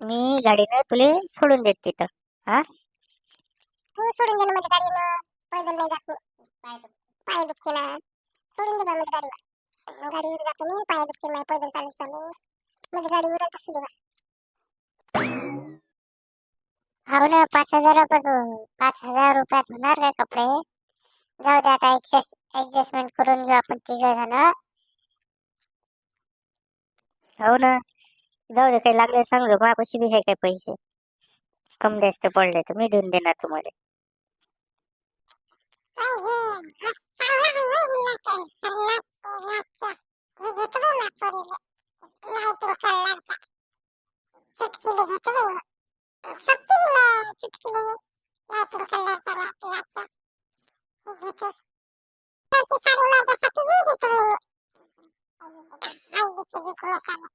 मी गाडीनं तुले सोडून देत तिथं. हा, तू सोडून दे ना माझ्या गाडीनं. पैदल नाही जात मी. पाय दुखते ना. सोडून दे बा माझ्या गाडीवर. गाडीवर जातो मी. पाय दुखते माझे पैदल चालत चालू. माझ्या गाडीवर कसं दे बा. हो ना, 5,000पासून 5,000 रुपयात होणार काय कपडे? जाऊ दे आता, ऍडजस्टमेंट करून घेऊ आपण 3 जण. हो ना, जाऊ दे, काही लागले सांग, माझ्यापाशी बी आहे काय पैसे. कम जास्त पडले तर मी देऊन देणार तुम्हाला. काय हे? चांगला होईल ना तर. नाच. हे घेतो बा नागपुरीले. नाही तो कल्लाचा. चुटकीले घेतो बा. सक्ती ना चुटकीले. नाही तो कल्लाचा नाच. हे घेतो. त्याची साडी माझ्यासाठी मी घेतो बा. आई दिसते दिसलं साडी.